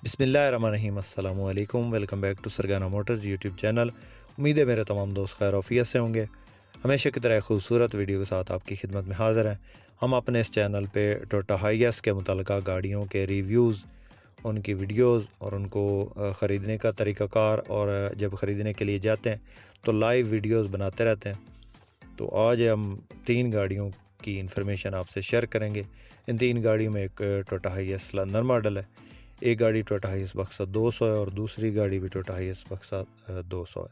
बिस्मिल्लाहिर्रहमानिर्रहीम अस्सलामु अलैकुम। Welcome back to Sargana Motors YouTube channel. उम्मीद है मेरे तमाम दोस्त खैर आफियत से होंगे। हमेशा की तरह खूबसूरत वीडियो के साथ आपकी खिदमत में हाज़िर हैं। हम अपने इस चैनल पे टोयोटा हाईएस के मुतल्लिक़ा गाड़ियों के रिव्यूज़, उनकी वीडियोज़ और उनको ख़रीदने का तरीक़ाकार और जब ख़रीदने के लिए जाते हैं तो लाइव वीडियोज़ बनाते रहते हैं। तो आज हम 3 गाड़ियों की इन्फॉर्मेशन आपसे शेयर करेंगे। इन 3 गाड़ियों में एक टोयोटा हाईएस लंदन मॉडल है, एक गाड़ी टोयोटा हाईएस बक्सा 200 है और दूसरी गाड़ी भी टोयोटा हाईएस बक्सा 200 है।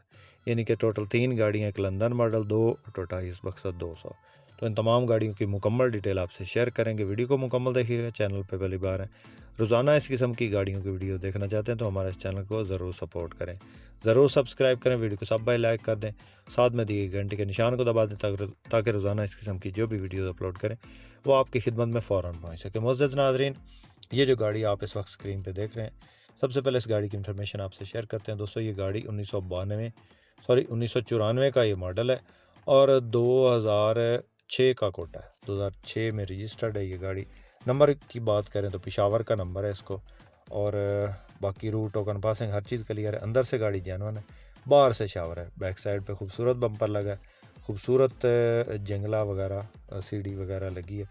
यानी कि टोटल 3 गाड़ियाँ, एक लंदन मॉडल, 2 टोयोटा हाईएस बक्सा 200। तो इन तमाम गाड़ियों की मुकम्मल डिटेल आपसे शेयर करेंगे। वीडियो को मुकम्मल देखिएगा। चैनल पे पहली बार है, रोज़ाना इस किस्म की गाड़ियों की वीडियो देखना चाहते हैं तो हमारे इस चैनल को ज़रूर सपोर्ट करें, ज़रूर सब्सक्राइब करें, वीडियो को सब बाय लाइक कर दें, साथ में दिए गए घंटे के निशान को दबा दें ताकि रोज़ाना इस किस्म की जो भी वीडियो अपलोड करें वो आपकी खिदमत में फ़ौरन पहुँच सके। मुअज़्ज़ज़ नाज़रीन, ये जो गाड़ी आप इस वक्त स्क्रीन पे देख रहे हैं, सबसे पहले इस गाड़ी की इन्फॉर्मेशन आपसे शेयर करते हैं। दोस्तों, ये गाड़ी 1994 का ये मॉडल है और 2006 का कोटा है। 2006 में रजिस्टर्ड है ये गाड़ी। नंबर की बात करें तो पेशावर का नंबर है इसको, और बाकी रूट टोकन पासिंग हर चीज़ क्लियर है। अंदर से गाड़ी जेन्युइन है, बाहर से शावर है। बैक साइड पे खूबसूरत बम्पर लगा है, खूबसूरत जंगला वगैरह सीढ़ी वगैरह लगी है,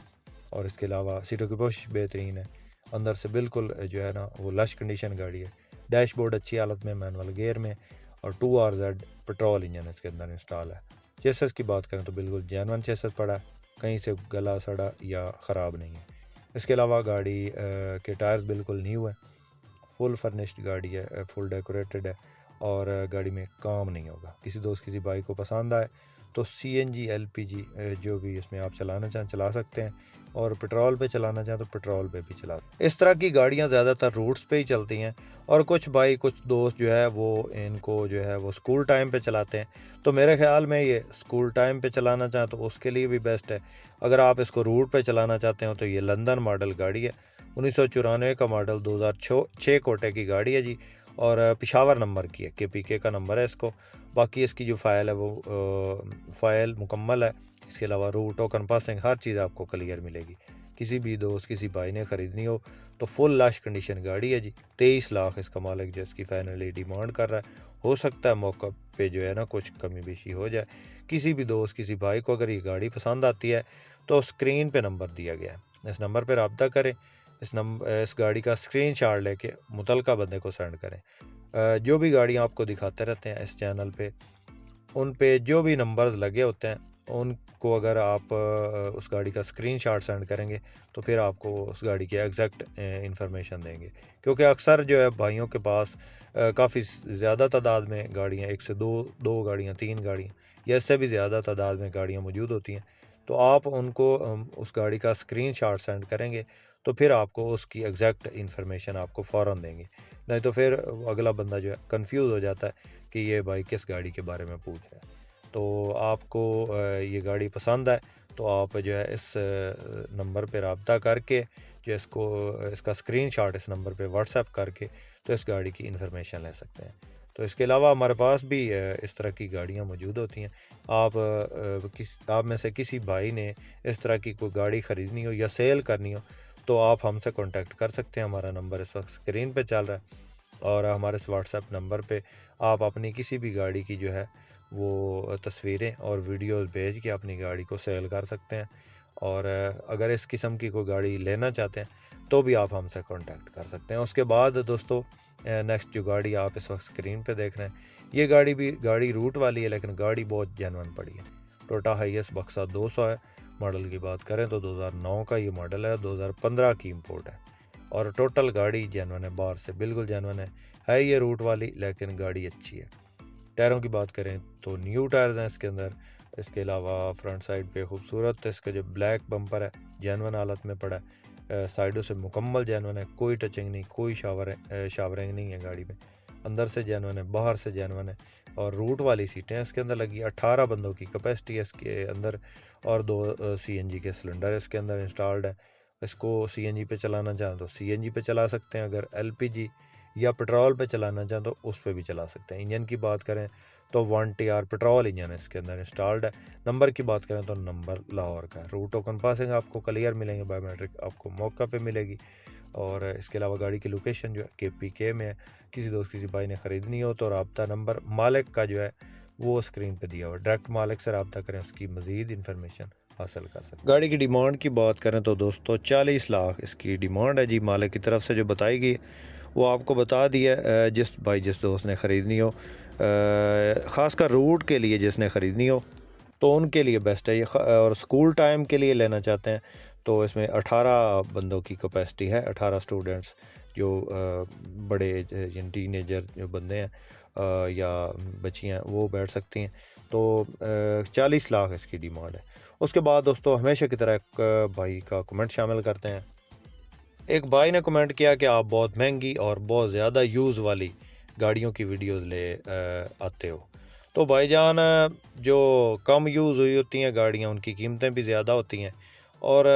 और इसके अलावा सीटों की पोश बेहतरीन है। अंदर से बिल्कुल जो है ना वो लश कंडीशन गाड़ी है। डैशबोर्ड अच्छी हालत में, मैनुअल गियर में, और 2RZ पेट्रोल इंजन इसके अंदर इंस्टॉल है। चेसिस की बात करें तो बिल्कुल जेन्युइन चेसिस पड़ा है, कहीं से गला सड़ा या ख़राब नहीं है। इसके अलावा गाड़ी के टायर्स बिल्कुल न्यू है, फुल फर्निश्ड गाड़ी है, फुल डेकोरेटेड है, और गाड़ी में काम नहीं होगा। किसी दोस्त किसी बाइक को पसंद आए तो CNG LPG जो भी इसमें आप चलाना चाहें चला सकते हैं, और पेट्रोल पे चलाना चाहें तो पेट्रोल पे भी चला। इस तरह की गाड़ियां ज़्यादातर रूट्स पे ही चलती हैं, और कुछ भाई कुछ दोस्त जो है वो इनको जो है वो स्कूल टाइम पे चलाते हैं। तो मेरे ख्याल में ये स्कूल टाइम पे चलाना चाहें तो उसके लिए भी बेस्ट है। अगर आप इसको रूट पे चलाना चाहते हो तो ये लंदन मॉडल गाड़ी है, 1994 का मॉडल, 2006 कोटे की गाड़ी है जी, और पेशावर नंबर की है, KPK का नंबर है इसको। बाकी इसकी जो फ़ाइल है वो फ़ाइल मुकम्मल है। इसके अलावा रूट टोकन पासिंग हर चीज़ आपको क्लियर मिलेगी। किसी भी दोस्त किसी भाई ने ख़रीदनी हो तो फुल लश कंडीशन गाड़ी है जी। 23 लाख इसका मालिक जो इसकी फाइनली डिमांड कर रहा है। हो सकता है मौका पे जो है ना कुछ कमी बेशी हो जाए। किसी भी दोस्त किसी भाई को अगर ये गाड़ी पसंद आती है तो स्क्रीन पे नंबर दिया गया है, इस नंबर पर रब्ता करें। इस गाड़ी का स्क्रीनशॉट लेके मुतलका बंदे को सेंड करें। जो भी गाड़ियाँ आपको दिखाते रहते हैं इस चैनल पे, उन पे जो भी नंबर्स लगे होते हैं उनको अगर आप उस गाड़ी का स्क्रीनशॉट सेंड करेंगे तो फिर आपको उस गाड़ी की एग्जैक्ट इंफॉर्मेशन देंगे। क्योंकि अक्सर जो है भाइयों के पास काफ़ी ज़्यादा तादाद में गाड़ियाँ, एक से दो गाड़ियाँ, 3 गाड़ियाँ या इससे भी ज़्यादा तादाद में गाड़ियाँ मौजूद होती हैं। तो आप उनको उस गाड़ी का स्क्रीनशॉट सेंड करेंगे तो फिर आपको उसकी एग्जैक्ट इंफॉर्मेशन आपको फ़ौरन देंगे। नहीं तो फिर अगला बंदा जो है कंफ्यूज हो जाता है कि ये भाई किस गाड़ी के बारे में पूछ रहा है। तो आपको ये गाड़ी पसंद है तो आप जो है इस नंबर पे रब्ता करके जो इसका स्क्रीनशॉट इस नंबर पे व्हाट्सएप करके तो इस गाड़ी की इन्फॉर्मेशन ले सकते हैं। तो इसके अलावा हमारे पास भी इस तरह की गाड़ियाँ मौजूद होती हैं। आप में से किसी भाई ने इस तरह की कोई गाड़ी ख़रीदनी हो या सेल करनी हो तो आप हमसे कांटेक्ट कर सकते हैं। हमारा नंबर इस वक्त स्क्रीन पे चल रहा है, और हमारे इस व्हाट्सएप नंबर पे आप अपनी किसी भी गाड़ी की जो है वो तस्वीरें और वीडियोस भेज के अपनी गाड़ी को सेल कर सकते हैं। और अगर इस किस्म की कोई गाड़ी लेना चाहते हैं तो भी आप हमसे कांटेक्ट कर सकते हैं। उसके बाद दोस्तों, नेक्स्ट जो गाड़ी आप इस वक्त स्क्रीन पे देख रहे हैं, ये गाड़ी रूट वाली है, लेकिन गाड़ी बहुत जेन्युइन पड़ी है। टोयोटा हाईएस बक्सा 200 है। मॉडल की बात करें तो 2009 का ये मॉडल है, 2015 की इंपोर्ट है, और टोटल गाड़ी जेन्युइन है, बाहर से बिल्कुल जेन्युइन है ये रूट वाली, लेकिन गाड़ी अच्छी है। टायरों की बात करें तो न्यू टायर्स हैं इसके अंदर। इसके अलावा फ्रंट साइड पे खूबसूरत इसका जो ब्लैक बम्पर है जेन्युइन हालत में पड़ा है। साइडों से मुकम्मल जेन्युइन है, कोई टचिंग नहीं, कोई शावरिंग नहीं है गाड़ी में। अंदर से जेन्युइन है, बाहर से जेन्युइन है, और रूट वाली सीटें हैं इसके अंदर लगी। 18 बंदों की कैपेसिटी है इसके अंदर, और 2 CNG के सिलेंडर इसके अंदर इंस्टॉल्ड है। इसको CNG पे चलाना चाहें तो CNG पे चला सकते हैं, अगर LPG या पेट्रोल पे चलाना चाहें तो उस पे भी चला सकते हैं। इंजन की बात करें तो 1TR पेट्रोल इंजन इसके अंदर इंस्टॉल्ड है। नंबर की बात करें तो नंबर लाहौर का है। रूट टोकन पासिंग आपको क्लियर मिलेंगे, बायोमेट्रिक आपको मौका पे मिलेगी। और इसके अलावा गाड़ी की लोकेशन जो है KPK में है। किसी दोस्त किसी भाई ने ख़रीदनी हो तो रब्ता नंबर मालिक का जो है वो स्क्रीन पे दिया हुआ, डायरेक्ट मालिक से रब्ता करें, उसकी मज़ीद इन्फॉर्मेशन हासिल कर सकते। गाड़ी की डिमांड की बात करें तो दोस्तों 40 लाख इसकी डिमांड है जी। मालिक की तरफ से जो बताई गई वो आपको बता दिया। जिस दोस्त ने ख़रीदनी हो, ख़ासकर रूट के लिए जिसने ख़रीदनी हो तो उनके लिए बेस्ट है ये। और स्कूल टाइम के लिए लेना चाहते हैं तो इसमें 18 बंदों की कैपेसिटी है, 18 स्टूडेंट्स जो बड़े टीनेजर जो बंदे हैं या बच्चियाँ वो बैठ सकती हैं। तो 40 लाख इसकी डिमांड है। उसके बाद दोस्तों हमेशा की तरह एक भाई का कमेंट शामिल करते हैं। एक भाई ने कमेंट किया कि आप बहुत महंगी और बहुत ज़्यादा यूज़ वाली गाड़ियों की वीडियोस ले आते हो। तो भाईजान, जो कम यूज़ हुई होती हैं गाड़ियाँ उनकी कीमतें भी ज़्यादा होती हैं। और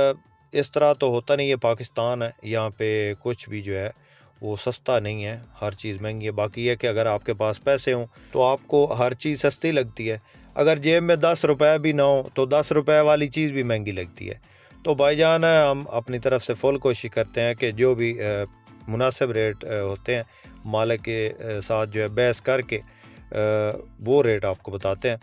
इस तरह तो होता नहीं है, पाकिस्तान है, यहाँ पे कुछ भी जो है वो सस्ता नहीं है, हर चीज़ महंगी है। बाकी है कि अगर आपके पास पैसे हों तो आपको हर चीज़ सस्ती लगती है, अगर जेब में 10 रुपये भी ना हो तो 10 रुपये वाली चीज़ भी महंगी लगती है। तो भाईजान, हम अपनी तरफ से फुल कोशिश करते हैं कि जो भी मुनासिब रेट होते हैं मालिक के साथ जो है बहस करके वो रेट आपको बताते हैं।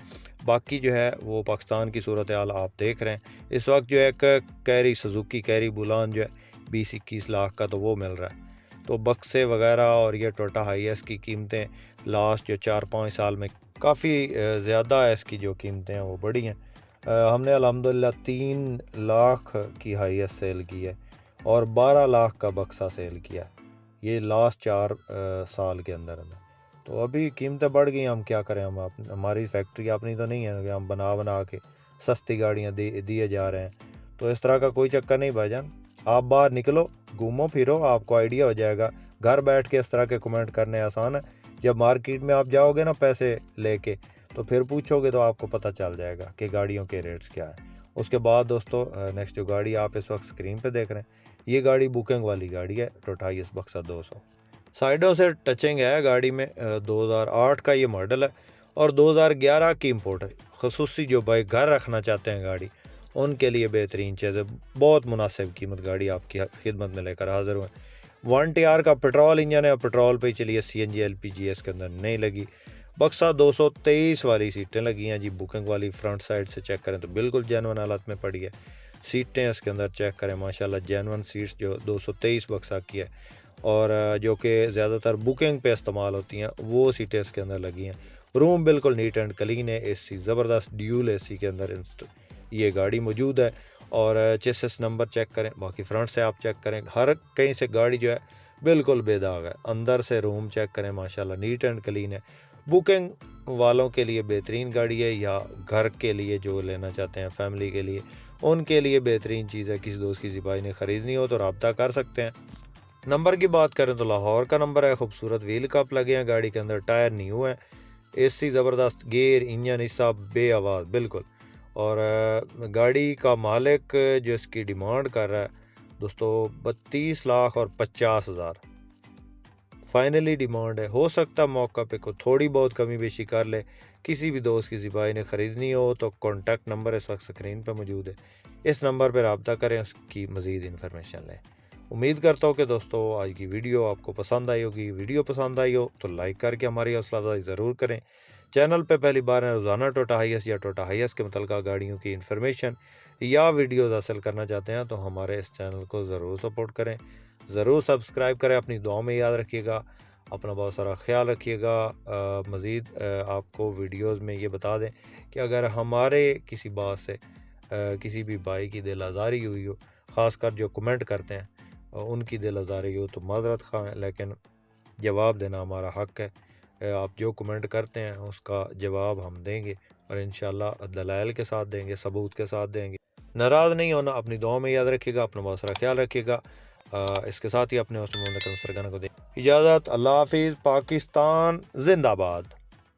बाकी जो है वो पाकिस्तान की सूरत हाल आप देख रहे हैं। इस वक्त जो है एक कैरी सुजुकी कैरी बुलान जो है 20-21 लाख का तो वो मिल रहा है। तो बक्से वगैरह और ये टोयोटा हाईएस की कीमतें लास्ट जो 4-5 साल में काफ़ी ज़्यादा है, इसकी जो कीमतें हैं वो बढ़ी हैं। हमने अल्हम्दुलिल्लाह 3 लाख की हाईएस सेल की है और 12 लाख का बक्सा सेल किया, ये लास्ट 4 साल के अंदर। तो अभी कीमतें बढ़ गई, हम क्या करें, हमारी फैक्ट्री अपनी तो नहीं है कि हम बना बना के सस्ती गाड़ियाँ दिए जा रहे हैं। तो इस तरह का कोई चक्कर नहीं भाईजान, आप बाहर निकलो, घूमो फिरो, आपको आइडिया हो जाएगा। घर बैठ के इस तरह के कमेंट करने आसान है, जब मार्केट में आप जाओगे ना पैसे लेके तो फिर पूछोगे तो आपको पता चल जाएगा कि गाड़ियों के रेट्स क्या है। उसके बाद दोस्तों नेक्स्ट जो गाड़ी आप इस वक्त स्क्रीन पे देख रहे हैं, ये गाड़ी बुकिंग वाली गाड़ी है, टोयोटा हाईएस बक्सा 200। साइडों से टचिंग है गाड़ी में, 2008 का ये मॉडल है और 2011 की इम्पोर्ट है। खसूसी जो भाई घर रखना चाहते हैं गाड़ी, उनके लिए बेहतरीन चीज़ है, बहुत मुनासिब कीमत गाड़ी आपकी खिदमत में लेकर हाजिर हुए। 1TR का पेट्रोल इंजन है, पेट्रोल पे चलिए, CNG LPG इसके अंदर नहीं लगी। बक्सा 223 वाली सीटें लगी हैं जी, बुकिंग वाली। फ्रंट साइड से चेक करें तो बिल्कुल जेनवन हालत में पड़ी है। सीटें इसके अंदर चेक करें, माशाल्लाह जेनवन सीट्स जो 223 बक्सा की है और जो कि ज़्यादातर बुकिंग पे इस्तेमाल होती हैं वो सीटें इसके अंदर लगी हैं। रूम बिल्कुल नीट एंड क्लीन है। AC ज़बरदस्त ड्यूल AC के अंदर ये गाड़ी मौजूद है। और चेसिस नंबर चेक करें, बाकी फ्रंट से आप चेक करें, हर कहीं से गाड़ी जो है बिल्कुल बेदाग है। अंदर से रूम चेक करें, माशाल्लाह नीट एंड क्लीन है। बुकिंग वालों के लिए बेहतरीन गाड़ी है, या घर के लिए जो लेना चाहते हैं फैमिली के लिए, उनके लिए बेहतरीन चीज़ है। किसी दोस्त किसी भाई ने ख़रीदनी हो तो रब्ता कर सकते हैं। नंबर की बात करें तो लाहौर का नंबर है, खूबसूरत व्हील कप लगे हैं गाड़ी के अंदर, टायर न्यू है, AC ज़बरदस्त, गेयर इंजन हिस्सा बे आवाज़ बिल्कुल। और गाड़ी का मालिक जो इसकी डिमांड कर रहा है दोस्तों 32 लाख और 50,000 फाइनली डिमांड है। हो सकता मौका पे को थोड़ी बहुत कमी बेशी कर ले। किसी भी दोस्त किसी भाई ने ख़रीदनी हो तो कॉन्टैक्ट नंबर इस वक्त स्क्रीन पर मौजूद है, इस नंबर पर रब्ता करें, उसकी मज़ीद इन्फॉर्मेशन लें। उम्मीद करता हूँ कि दोस्तों आज की वीडियो आपको पसंद आई होगी। वीडियो पसंद आई हो तो लाइक करके हमारी हौसला अफजाई ज़रूर करें। चैनल पे पहली बार है, रोज़ाना टोयोटा हाईएस या टोयोटा हाईएस के मुतल्लिक़ा गाड़ियों की इन्फॉर्मेशन या वीडियोज़ हासिल करना चाहते हैं तो हमारे इस चैनल को ज़रूर सपोर्ट करें, ज़रूर सब्सक्राइब करें। अपनी दुआओं में याद रखिएगा, अपना बहुत सारा ख्याल रखिएगा। मज़ीद आपको वीडियोज़ में ये बता दें कि अगर हमारे किसी बात से किसी भी भाई की दिल आज़ारी हुई हो, ख़ासकर जो कमेंट करते हैं उनकी दिल आज़ारी हो तो माज़रत ख़्वाह हैं, लेकिन जवाब देना हमारा हक़ है। आप जो कमेंट करते हैं उसका जवाब हम देंगे और इंशाअल्लाह दलाइल के साथ देंगे, सबूत के साथ देंगे। नाराज़ नहीं होना, अपनी दुआओं में याद रखिएगा, अपना बहुत सारा ख्याल रखिएगा। इसके साथ ही अपने होस्ट मोहम्मद सरगना को दे इजाज़त। अल्लाह हाफिज़। पाकिस्तान जिंदाबाद।